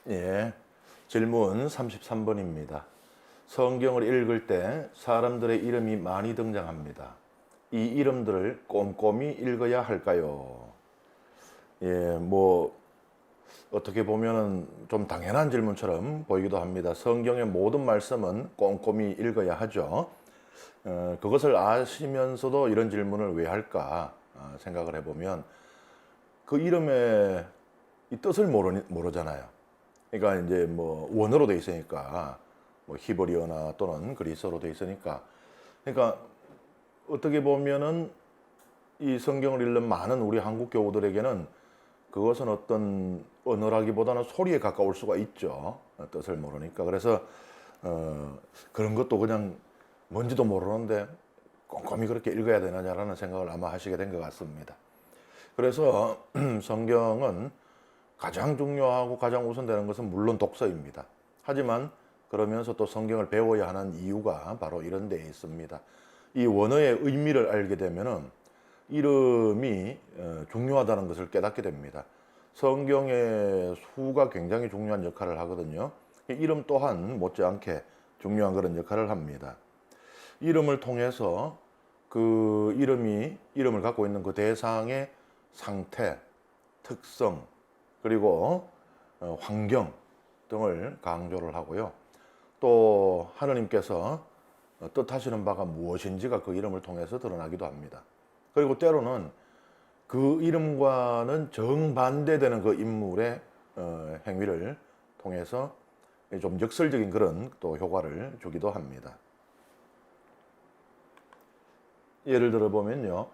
예, 질문 33번입니다. 성경을 읽을 때 사람들의 이름이 많이 등장합니다. 이 이름들을 꼼꼼히 읽어야 할까요? 예, 어떻게 보면은 좀 당연한 질문처럼 보이기도 합니다. 성경의 모든 말씀은 꼼꼼히 읽어야 하죠. 그것을 아시면서도 이런 질문을 왜 할까 생각을 해보면 그 이름의 이 뜻을 모르잖아요. 그러니까 이제 원어로 돼 있으니까 히브리어나 또는 그리스어로 돼 있으니까 그러니까 어떻게 보면은 이 성경을 읽는 많은 우리 한국 교우들에게는 그것은 어떤 언어라기보다는 소리에 가까울 수가 있죠. 뜻을 모르니까. 그래서 그런 것도 그냥 뭔지도 모르는데 꼼꼼히 그렇게 읽어야 되느냐라는 생각을 아마 하시게 된 것 같습니다. 그래서 성경은 가장 중요하고 가장 우선되는 것은 물론 독서입니다. 하지만 그러면서 또 성경을 배워야 하는 이유가 바로 이런 데에 있습니다. 이 원어의 의미를 알게 되면은 이름이 중요하다는 것을 깨닫게 됩니다. 성경의 수가 굉장히 중요한 역할을 하거든요. 이름 또한 못지않게 중요한 그런 역할을 합니다. 이름을 통해서 그 이름을 갖고 있는 그 대상의 상태, 특성, 그리고 환경 등을 강조를 하고요. 또 하느님께서 뜻하시는 바가 무엇인지가 그 이름을 통해서 드러나기도 합니다. 그리고 때로는 그 이름과는 정반대되는 그 인물의 행위를 통해서 좀 역설적인 그런 또 효과를 주기도 합니다. 예를 들어 보면요.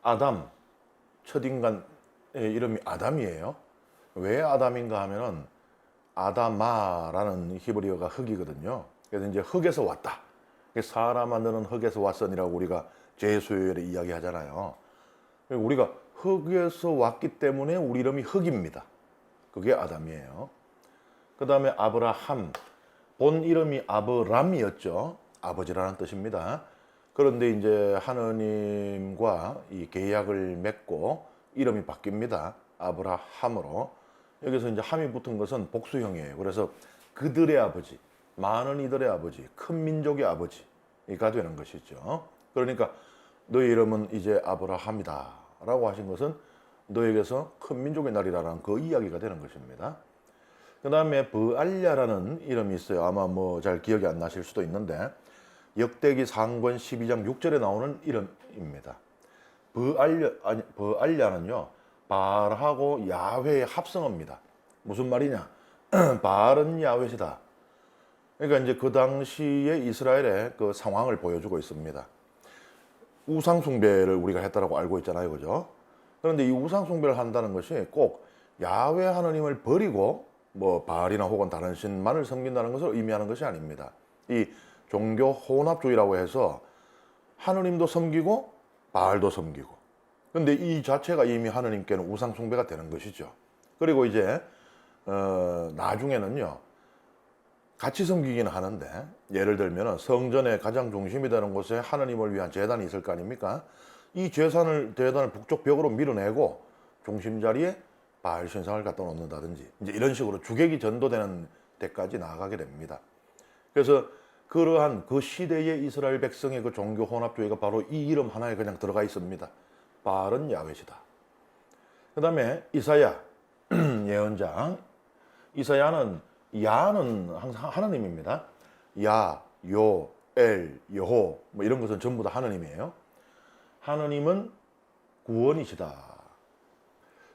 아담, 첫인간의 이름이 아담이에요. 왜 아담인가 하면은 아다마라는 히브리어가 흙이거든요. 그래서 이제 흙에서 왔다. 사람 만드는 흙에서 왔으니라고 우리가 제수요일에 이야기하잖아요. 우리가 흙에서 왔기 때문에 우리 이름이 흙입니다. 그게 아담이에요. 그 다음에 아브라함, 본 이름이 아브람이었죠. 아버지라는 뜻입니다. 그런데 이제 하느님과 이 계약을 맺고 이름이 바뀝니다. 아브라함으로. 여기서 이제 함이 붙은 것은 복수형이에요. 그래서 그들의 아버지, 많은 이들의 아버지, 큰 민족의 아버지가 되는 것이죠. 그러니까 너의 이름은 이제 아브라함이다 라고 하신 것은 너에게서 큰 민족의 날이라는 그 이야기가 되는 것입니다. 그 다음에 브알랴라는 이름이 있어요. 아마 잘 기억이 안 나실 수도 있는데 역대기 상권 12장 6절에 나오는 이름입니다. 브알랴는요 바알하고 야훼의 합성어입니다. 무슨 말이냐? 바알은 야훼이다. 그러니까 이제 그 당시에 이스라엘의 그 상황을 보여주고 있습니다. 우상 숭배를 우리가 했다라고 알고 있잖아요, 그죠? 그런데 이 우상 숭배를 한다는 것이 꼭 야훼 하나님을 버리고 바알이나 혹은 다른 신만을 섬긴다는 것을 의미하는 것이 아닙니다. 이 종교 혼합주의라고 해서 하느님도 섬기고 바알도 섬기고. 근데 이 자체가 이미 하느님께는 우상 숭배가 되는 것이죠. 그리고 이제 나중에는요 같이 섬기기는 하는데 예를 들면 성전의 가장 중심이 되는 곳에 하느님을 위한 제단이 있을 거 아닙니까? 이 제단을 북쪽 벽으로 밀어내고 중심 자리에 바알 신상을 갖다 놓는다든지 이제 이런 식으로 주객이 전도되는 데까지 나아가게 됩니다. 그래서 그러한 그 시대의 이스라엘 백성의 그 종교 혼합주의가 바로 이 이름 하나에 그냥 들어가 있습니다. 바알은 야훼시다. 그 다음에 이사야 예언장. 이사야는 야는 항상 하나님입니다. 야, 요, 엘, 여호 이런 것은 전부 다 하나님이에요. 하나님은 구원이시다.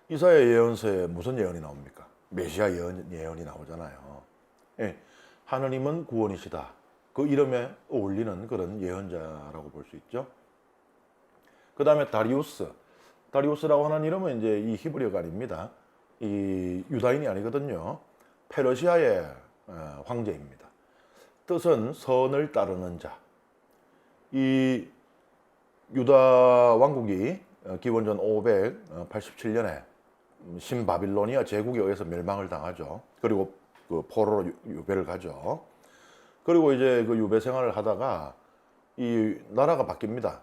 이사야 예언서에 무슨 예언이 나옵니까? 메시아 예언이 나오잖아요. 예, 하나님은 구원이시다. 그 이름에 어울리는 그런 예언자라고 볼 수 있죠. 그 다음에 다리우스라고 하는 이름은 이제 이 히브리어가 아닙니다. 이 유다인이 아니거든요. 페르시아의 황제입니다. 뜻은 선을 따르는 자. 이 유다 왕국이 기원전 587년에 신바빌로니아 제국에 의해서 멸망을 당하죠. 그리고 그 포로로 유배를 가죠. 그리고 이제 그 유배 생활을 하다가 이 나라가 바뀝니다.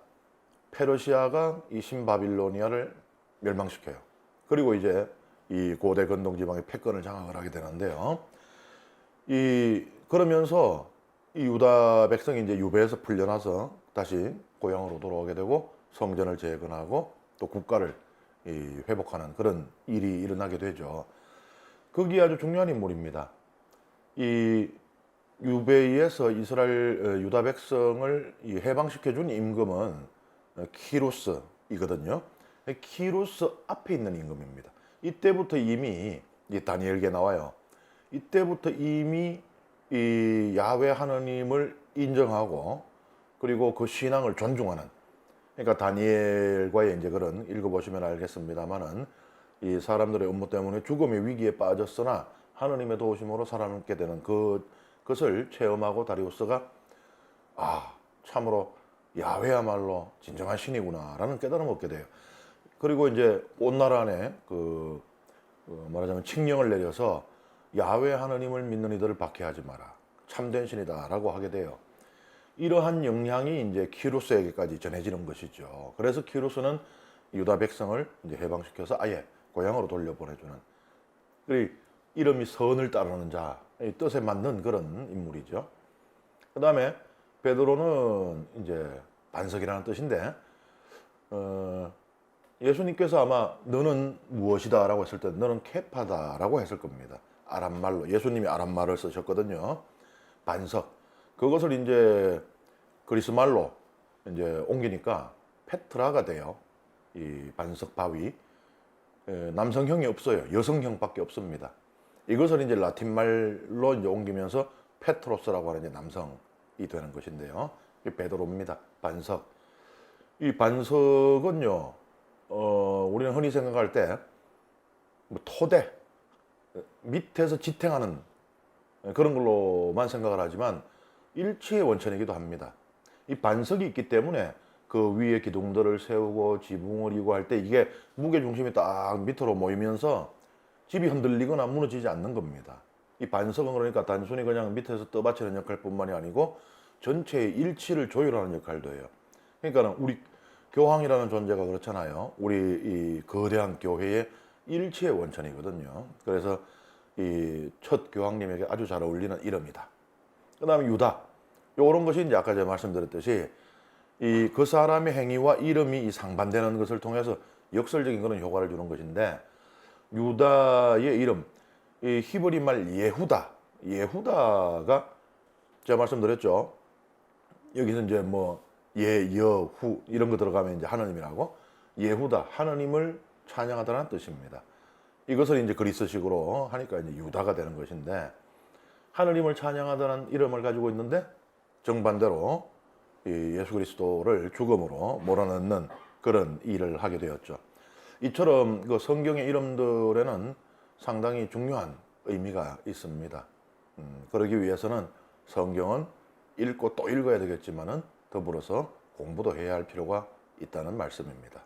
페르시아가 이 신바빌로니아를 멸망시켜요. 그리고 이제 이 고대 건동 지방의 패권을 장악을 하게 되는데요. 그러면서 이 유다 백성이 이제 유배에서 풀려나서 다시 고향으로 돌아오게 되고 성전을 재건하고 또 국가를 회복하는 그런 일이 일어나게 되죠. 거기에 아주 중요한 인물입니다. 이 유배에서 이스라엘 유다 백성을 해방시켜 준 임금은 키루스이거든요. 키루스 앞에 있는 임금입니다. 이때부터 이미 다니엘기에 나와요. 이때부터 이미 이 야훼 하나님을 인정하고 그리고 그 신앙을 존중하는, 그러니까 다니엘과의 이제 그런 읽어보시면 알겠습니다만은 이 사람들의 음모 때문에 죽음의 위기에 빠졌으나 하나님의 도우심으로 살아남게 되는 그것을 체험하고 다리우스가 참으로 야훼야말로 진정한 신이구나라는 깨달음을 얻게 돼요. 그리고 이제 온 나라 안에 말하자면 칙령을 내려서 야훼 하나님을 믿는 이들을 박해하지 마라, 참된 신이다라고 하게 돼요. 이러한 영향이 이제 키루스에게까지 전해지는 것이죠. 그래서 키루스는 유다 백성을 이제 해방시켜서 아예 고향으로 돌려보내주는, 이름이 선을 따르는 자의 뜻에 맞는 그런 인물이죠. 그 다음에 베드로는 이제 반석이라는 뜻인데, 예수님께서 아마 너는 무엇이다 라고 했을 때 너는 케파다 라고 했을 겁니다. 아람말로, 예수님이 아람말을 쓰셨거든요. 반석. 그것을 이제 그리스 말로 이제 옮기니까 페트라가 돼요. 이 반석 바위. 남성형이 없어요. 여성형밖에 없습니다. 이것을 이제 라틴 말로 이제 옮기면서 페트로스라고 하는 이제 남성이 되는 것인데요. 이 베드로입니다. 반석. 이 반석은요, 우리는 흔히 생각할 때 뭐 토대, 밑에서 지탱하는 그런 걸로만 생각을 하지만 일치의 원천이기도 합니다. 이 반석이 있기 때문에 그 위에 기둥들을 세우고 지붕을 이고 할 때 이게 무게 중심이 딱 밑으로 모이면서 집이 흔들리거나 무너지지 않는 겁니다. 이 반석은 그러니까 단순히 그냥 밑에서 떠받치는 역할뿐만이 아니고 전체의 일치를 조율하는 역할도 해요. 그러니까 우리 교황이라는 존재가 그렇잖아요. 우리 이 거대한 교회의 일치의 원천이거든요. 그래서 이 첫 교황님에게 아주 잘 어울리는 이름이다. 그 다음에 유다. 이런 것이 이제 아까 제가 말씀드렸듯이 그 사람의 행위와 이름이 상반되는 것을 통해서 역설적인 그런 효과를 주는 것인데, 유다의 이름, 이 히브리 말 예후다. 예후다가 제가 말씀드렸죠. 여기서 이제 뭐 여후 이런 거 들어가면 이제 하나님이라고, 예후다, 하나님을 찬양하다는 뜻입니다. 이것을 이제 그리스식으로 하니까 이제 유다가 되는 것인데, 하나님을 찬양하다는 이름을 가지고 있는데 정반대로 예수 그리스도를 죽음으로 몰아넣는 그런 일을 하게 되었죠. 이처럼 그 성경의 이름들에는 상당히 중요한 의미가 있습니다. 그러기 위해서는 성경은 읽고 또 읽어야 되겠지만은 더불어서 공부도 해야 할 필요가 있다는 말씀입니다.